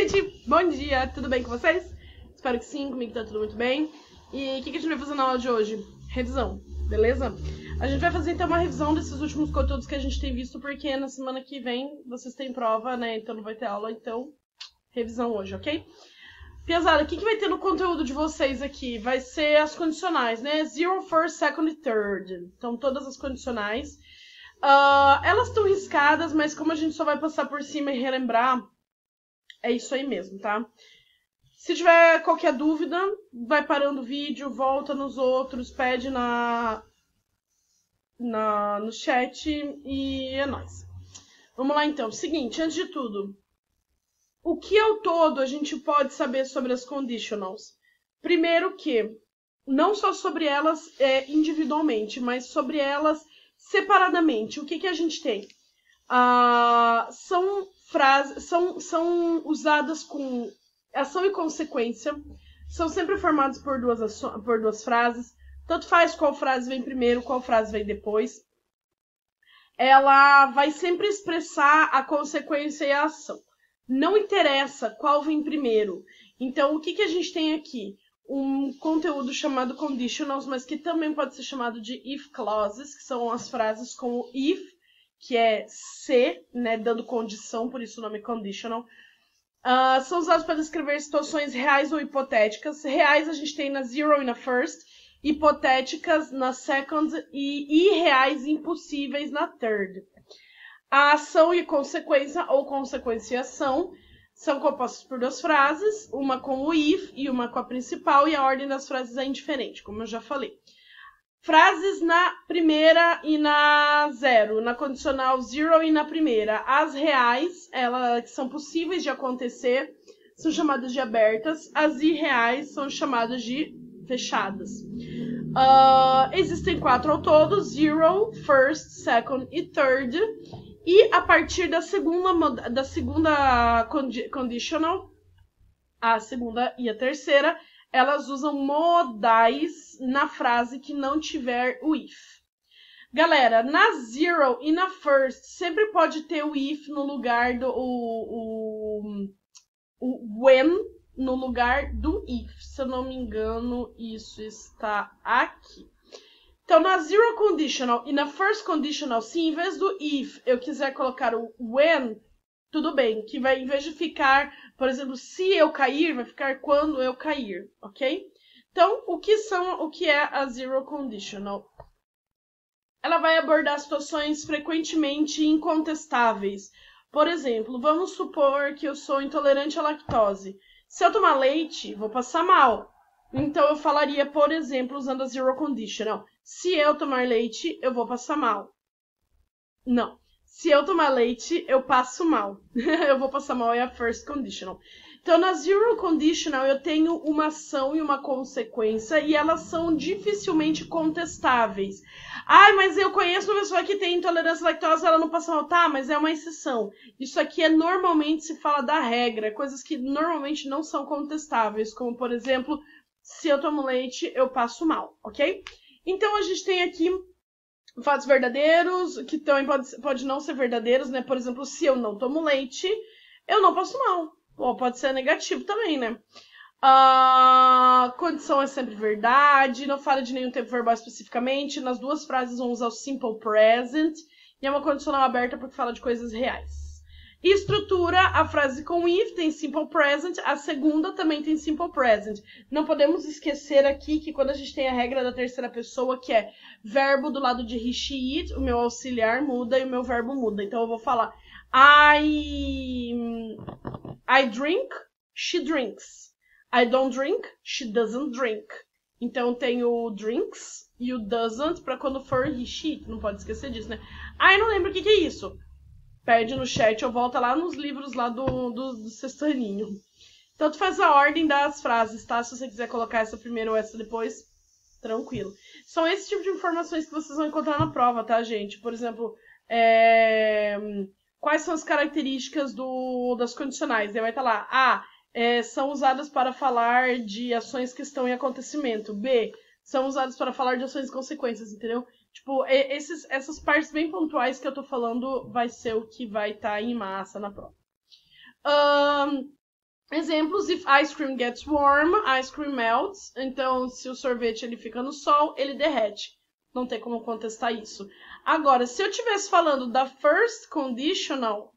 gente! Bom dia! Tudo bem com vocês? Espero que sim, comigo tá tudo muito bem. E o que a gente vai fazer na aula de hoje? Revisão, beleza? A gente vai fazer então uma revisão desses últimos conteúdos que a gente tem visto, porque na semana que vem vocês têm prova, né? Então não vai ter aula, então revisão hoje, ok? Piazada, o que vai ter no conteúdo de vocês aqui? Vai ser as condicionais, né? Zero, first, second e third. Então todas as condicionais. Elas estão riscadas, mas como a gente só vai passar por cima e relembrar, é isso aí mesmo, tá? Se tiver qualquer dúvida, vai parando o vídeo, volta nos outros, pede no chat e é nóis. Vamos lá então. Seguinte, antes de tudo, o que ao todo a gente pode saber sobre as conditionals? Primeiro que, não só sobre elas individualmente, mas sobre elas separadamente. O que a gente tem? São frases, são usadas com ação e consequência, são sempre formadas por duas frases, tanto faz qual frase vem primeiro, qual frase vem depois. Ela vai sempre expressar a consequência e a ação. Não interessa qual vem primeiro. Então, o que a gente tem aqui? Um conteúdo chamado conditionals, mas que também pode ser chamado de if clauses, que são as frases com o if, que é se, né, dando condição, por isso o nome conditional. São usados para descrever situações reais ou hipotéticas. Reais a gente tem na zero e na first, hipotéticas na second e irreais, impossíveis na third. A ação e consequência, ou consequência e ação, são compostas por duas frases, uma com o if e uma com a principal, e a ordem das frases é indiferente, como eu já falei. Frases na primeira e na zero, na condicional zero e na primeira. As reais, elas que são possíveis de acontecer, são chamadas de abertas. As irreais são chamadas de fechadas. Existem 4 ao todo, zero, first, second e third. E a partir da segunda conditional, a segunda e a terceira, elas usam modais na frase que não tiver o if. Galera, na zero e na first, sempre pode ter o if no lugar do... o when no lugar do if. Se eu não me engano, isso está aqui. Então, na zero conditional e na first conditional, se em vez do if eu quiser colocar o when, tudo bem. Que vai, em vez de ficar, por exemplo, se eu cair, vai ficar quando eu cair, ok? Então, o que é a zero conditional? Ela vai abordar situações frequentemente incontestáveis. Por exemplo, vamos supor que eu sou intolerante à lactose. Se eu tomar leite, vou passar mal. Então, eu falaria, por exemplo, usando a zero conditional. Se eu tomar leite, eu vou passar mal. Não. Se eu tomar leite, eu passo mal. Eu vou passar mal é a first conditional. Então, na zero conditional, eu tenho uma ação e uma consequência e elas são dificilmente contestáveis. Mas eu conheço uma pessoa que tem intolerância à lactose, ela não passa mal. Tá, mas é uma exceção. Isso aqui normalmente se fala da regra, coisas que normalmente não são contestáveis, como, por exemplo, se eu tomo leite, eu passo mal, ok? Então, a gente tem aqui fatos verdadeiros, que também pode não ser verdadeiros, né? Por exemplo, se eu não tomo leite, eu não passo mal. Ou pode ser negativo também, né? Condição é sempre verdade, não fala de nenhum tempo verbal especificamente. Nas duas frases vão usar o simple present. E é uma condicional aberta porque fala de coisas reais. E estrutura, a frase com if tem simple present, a segunda também tem simple present. Não podemos esquecer aqui que quando a gente tem a regra da terceira pessoa, que é verbo do lado de he, she, it, o meu auxiliar muda e o meu verbo muda. Então eu vou falar I drink, she drinks. I don't drink, she doesn't drink. Então tem o drinks e o doesn't para quando for he, she, it. Não pode esquecer disso, né? Não lembro o que é isso. Perde no chat ou volta lá nos livros lá do sexto aninho. Então, tu faz a ordem das frases, tá? Se você quiser colocar essa primeiro ou essa depois, tranquilo. São esse tipo de informações que vocês vão encontrar na prova, tá, gente? Por exemplo, quais são as características das condicionais? Aí vai estar lá, são usadas para falar de ações que estão em acontecimento. B, são usadas para falar de ações e consequências, entendeu? Tipo, essas partes bem pontuais que eu tô falando vai ser o que vai estar em massa na prova. Exemplos: if ice cream gets warm, ice cream melts. Então, se o sorvete ele fica no sol, ele derrete. Não tem como contestar isso. Agora, se eu estivesse falando da first conditional,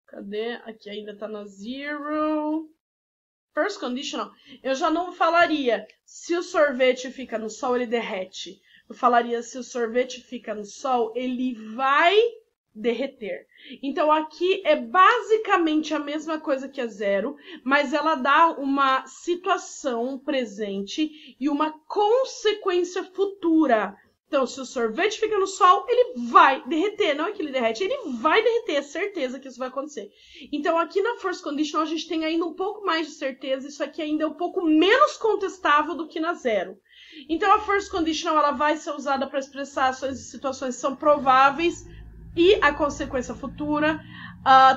cadê? Aqui ainda tá na zero. First conditional, eu já não falaria se o sorvete fica no sol, ele derrete. Eu falaria se o sorvete fica no sol, ele vai derreter. Então aqui é basicamente a mesma coisa que a zero, mas ela dá uma situação presente e uma consequência futura. Então, se o sorvete fica no sol, ele vai derreter. Não é que ele derrete, ele vai derreter. É certeza que isso vai acontecer. Então, aqui na first conditional, a gente tem ainda um pouco mais de certeza. Isso aqui ainda é um pouco menos contestável do que na zero. Então, a first conditional ela vai ser usada para expressar ações e situações que são prováveis e a consequência futura.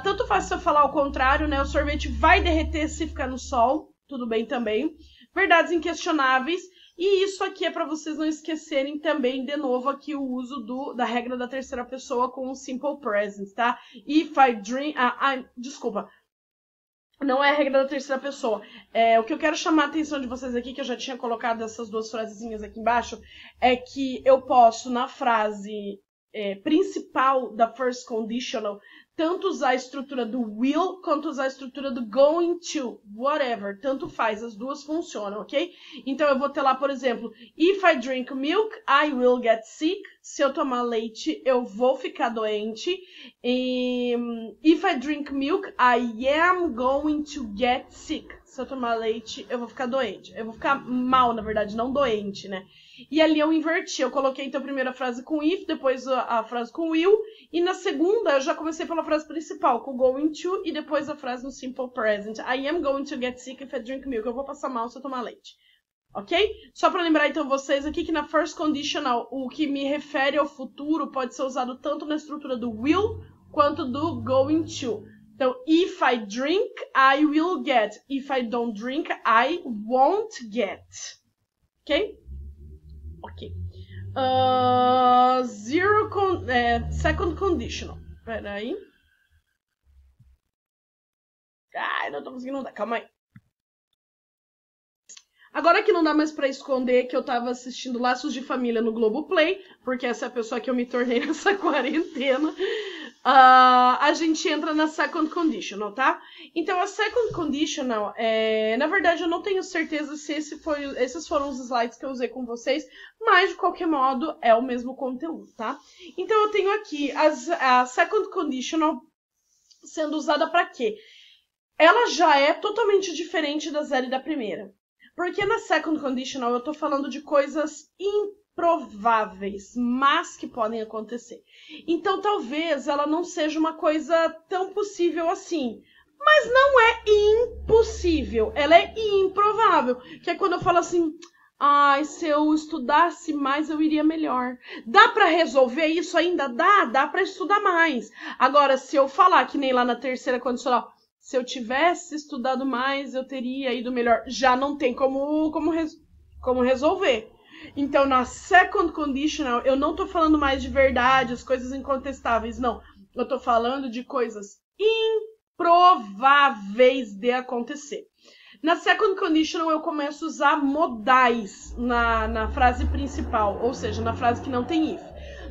Tanto faz se eu falar o contrário, né? O sorvete vai derreter se ficar no sol. Tudo bem também. Verdades inquestionáveis. E isso aqui é para vocês não esquecerem também, de novo, aqui o uso da regra da terceira pessoa com o simple present, tá? If I drink... desculpa. Não é a regra da terceira pessoa. O que eu quero chamar a atenção de vocês aqui, que eu já tinha colocado essas duas frasezinhas aqui embaixo, é que eu posso, na frase principal da first conditional, tanto usar a estrutura do will, quanto usar a estrutura do going to, whatever, tanto faz, as duas funcionam, ok? Então, eu vou ter lá, por exemplo, if I drink milk, I will get sick. Se eu tomar leite, eu vou ficar doente. If I drink milk, I am going to get sick. Se eu tomar leite, eu vou ficar doente. Eu vou ficar mal, na verdade, não doente, né? E ali eu inverti. Eu coloquei, então, primeiro a frase com if, depois a frase com will. E na segunda, eu já comecei pela frase principal, com going to, e depois a frase no simple present. I am going to get sick if I drink milk. Eu vou passar mal se eu tomar leite. Ok? Só para lembrar, então, vocês aqui que na first conditional, o que me refere ao futuro pode ser usado tanto na estrutura do will, quanto do going to. Então, if I drink, I will get. If I don't drink, I won't get. Ok? Ok. Second conditional. Peraí. Ai, não tô conseguindo dar. Calma aí. Agora que não dá mais pra esconder que eu tava assistindo Laços de Família no Globoplay, porque essa é a pessoa que eu me tornei nessa quarentena, a gente entra na second conditional, tá? Então, a second conditional, na verdade, eu não tenho certeza se esses foram os slides que eu usei com vocês, mas, de qualquer modo, é o mesmo conteúdo, tá? Então, eu tenho aqui a second conditional sendo usada para quê? Ela já é totalmente diferente da zero e da primeira. Porque na second conditional eu tô falando de coisas improváveis, mas que podem acontecer. Então talvez ela não seja uma coisa tão possível assim. Mas não é impossível, ela é improvável. Que é quando eu falo assim, se eu estudasse mais eu iria melhor. Dá pra resolver isso ainda? Dá pra estudar mais. Agora, se eu falar que nem lá na terceira condicional, se eu tivesse estudado mais, eu teria ido melhor. Já não tem como resolver. Então, na second conditional, eu não tô falando mais de verdades, coisas incontestáveis, não. Eu tô falando de coisas improváveis de acontecer. Na second conditional, eu começo a usar modais na frase principal, ou seja, na frase que não tem if.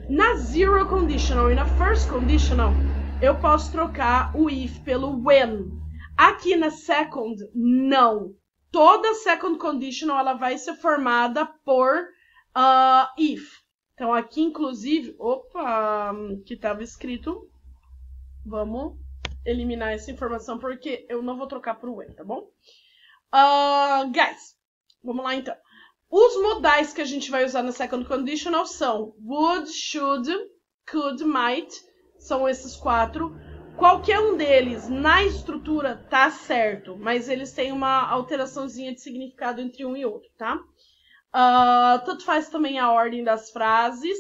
Na zero conditional e na first conditional, eu posso trocar o if pelo when. Aqui na second, não. Toda second conditional ela vai ser formada por if. Então, aqui, inclusive... Opa! Que estava escrito. Vamos eliminar essa informação, porque eu não vou trocar por when, tá bom? Guys, vamos lá, então. Os modais que a gente vai usar na second conditional são would, should, could, might. São esses 4. Qualquer um deles, na estrutura, tá certo. Mas eles têm uma alteraçãozinha de significado entre um e outro, tá? Tanto faz também a ordem das frases.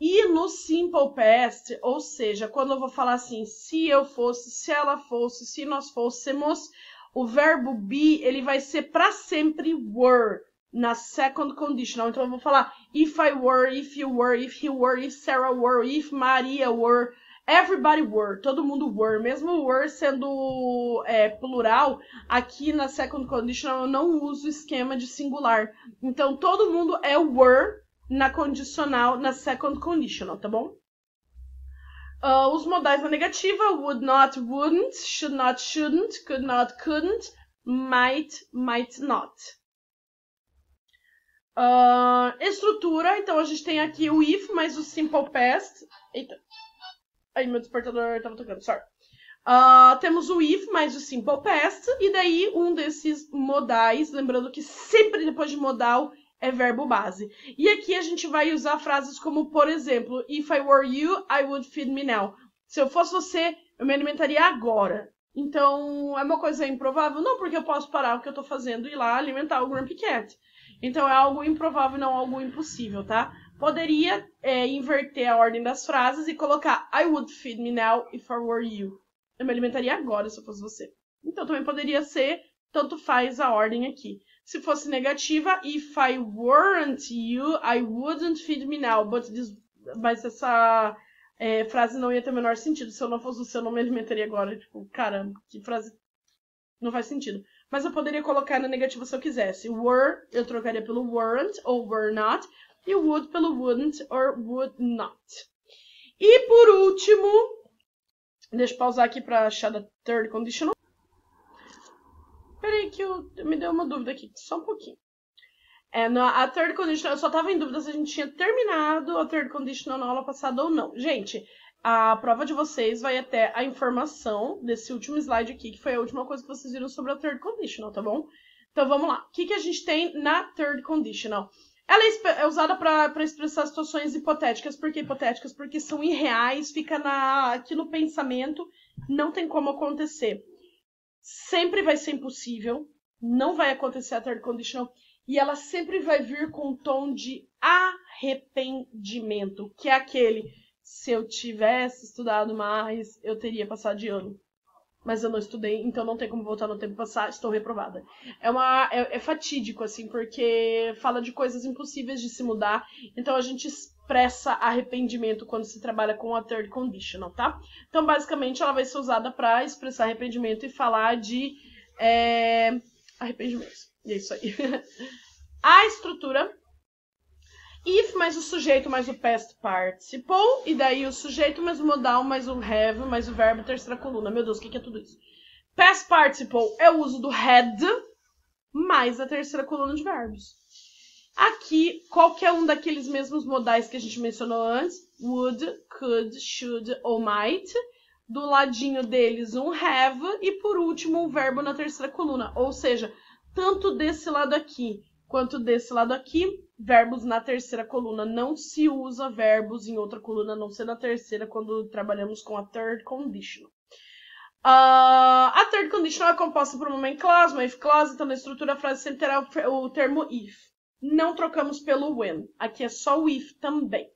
E no simple past, ou seja, quando eu vou falar assim, se eu fosse, se ela fosse, se nós fôssemos, o verbo be, ele vai ser para sempre were. Na second conditional. Então, eu vou falar if I were, if you were, if he were, if Sarah were, if Maria were. Everybody were, todo mundo were, mesmo o were sendo plural, aqui na second conditional eu não uso o esquema de singular. Então, todo mundo é were na condicional, na second conditional, tá bom? Os modais na negativa, would not, wouldn't, should not, shouldn't, could not, couldn't, might, might not. Estrutura, então a gente tem aqui o if mais o simple past. Eita. Aí meu despertador tava tocando, sorry. Temos o if mais o simple past, e daí um desses modais, lembrando que sempre depois de modal é verbo base. E aqui a gente vai usar frases como, por exemplo, if I were you, I would feed me now. Se eu fosse você, eu me alimentaria agora. Então, é uma coisa improvável? Não, porque eu posso parar o que eu tô fazendo e ir lá alimentar o Grumpy Cat. Então, é algo improvável, não algo impossível, tá? Poderia inverter a ordem das frases e colocar I would feed me now if I were you. Eu me alimentaria agora se eu fosse você. Então, também poderia ser, tanto faz a ordem aqui. Se fosse negativa, if I weren't you, I wouldn't feed me now. Mas essa frase não ia ter o menor sentido. Se eu não fosse você, eu não me alimentaria agora. Tipo, caramba, que frase não faz sentido. Mas eu poderia colocar na negativa se eu quisesse. Were, eu trocaria pelo weren't ou were not. E would pelo wouldn't or would not. E por último, deixa eu pausar aqui para achar da third conditional. Peraí que me deu uma dúvida aqui, só um pouquinho. A third conditional, eu só tava em dúvida se a gente tinha terminado a third conditional na aula passada ou não. Gente, a prova de vocês vai até a informação desse último slide aqui, que foi a última coisa que vocês viram sobre a third conditional, tá bom? Então vamos lá. O que a gente tem na third conditional? Ela é usada para expressar situações hipotéticas. Por que hipotéticas? Porque são irreais, fica aqui no pensamento, não tem como acontecer. Sempre vai ser impossível, não vai acontecer a third conditional, e ela sempre vai vir com um tom de arrependimento, que é aquele, se eu tivesse estudado mais, eu teria passado de ano. Mas eu não estudei, então não tem como voltar no tempo e passar, estou reprovada. É fatídico, assim, porque fala de coisas impossíveis de se mudar, então a gente expressa arrependimento quando se trabalha com a third conditional, tá? Então, basicamente, ela vai ser usada para expressar arrependimento e falar de arrependimento. E é isso aí. A estrutura, if mais o sujeito mais o past participle, e daí o sujeito mais o modal mais o have mais o verbo terceira coluna. Meu Deus, o que é tudo isso? Past participle é o uso do had mais a terceira coluna de verbos. Aqui, qualquer um daqueles mesmos modais que a gente mencionou antes, would, could, should ou might. Do ladinho deles um have e por último um verbo na terceira coluna. Ou seja, tanto desse lado aqui quanto desse lado aqui, verbos na terceira coluna. Não se usa verbos em outra coluna, a não ser na terceira, quando trabalhamos com a third conditional. A third conditional é composta por uma main clause, uma if clause, então na estrutura a frase sempre terá o termo if. Não trocamos pelo when. Aqui é só o if também.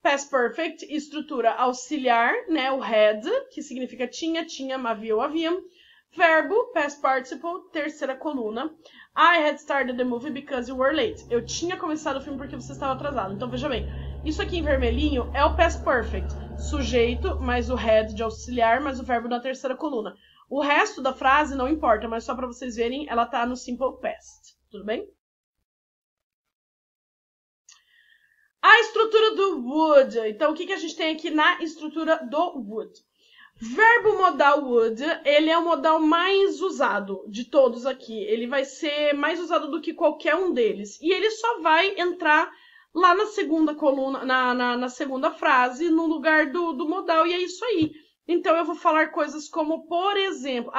Past perfect, estrutura auxiliar, né? O had, que significa tinha, havia ou haviam. Verbo, past participle, terceira coluna. I had started the movie because you were late. Eu tinha começado o filme porque você estava atrasado. Então, veja bem. Isso aqui em vermelhinho é o past perfect. Sujeito, mais o had de auxiliar, mais o verbo na terceira coluna. O resto da frase não importa, mas só para vocês verem, ela tá no simple past. Tudo bem? A estrutura do would. Então, o que a gente tem aqui na estrutura do would? Verbo modal would, ele é o modal mais usado de todos aqui. Ele vai ser mais usado do que qualquer um deles. E ele só vai entrar lá na segunda coluna, na segunda frase, no lugar do modal, e é isso aí. Então, eu vou falar coisas como, por exemplo...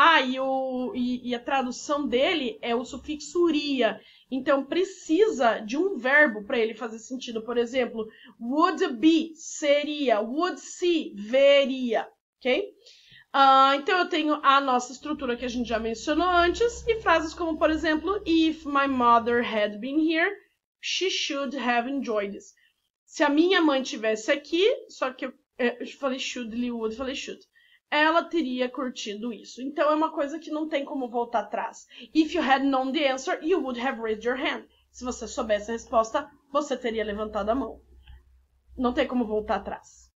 e a tradução dele é o sufixo ria. Então, precisa de um verbo para ele fazer sentido. Por exemplo, would be, seria. Would see, veria. Ok? Então, eu tenho a nossa estrutura que a gente já mencionou antes. E frases como, por exemplo, if my mother had been here, she should have enjoyed this. Se a minha mãe estivesse aqui, só que eu falei should, li would, falei should. Ela teria curtido isso. Então, é uma coisa que não tem como voltar atrás. If you had known the answer, you would have raised your hand. Se você soubesse a resposta, você teria levantado a mão. não tem como voltar atrás.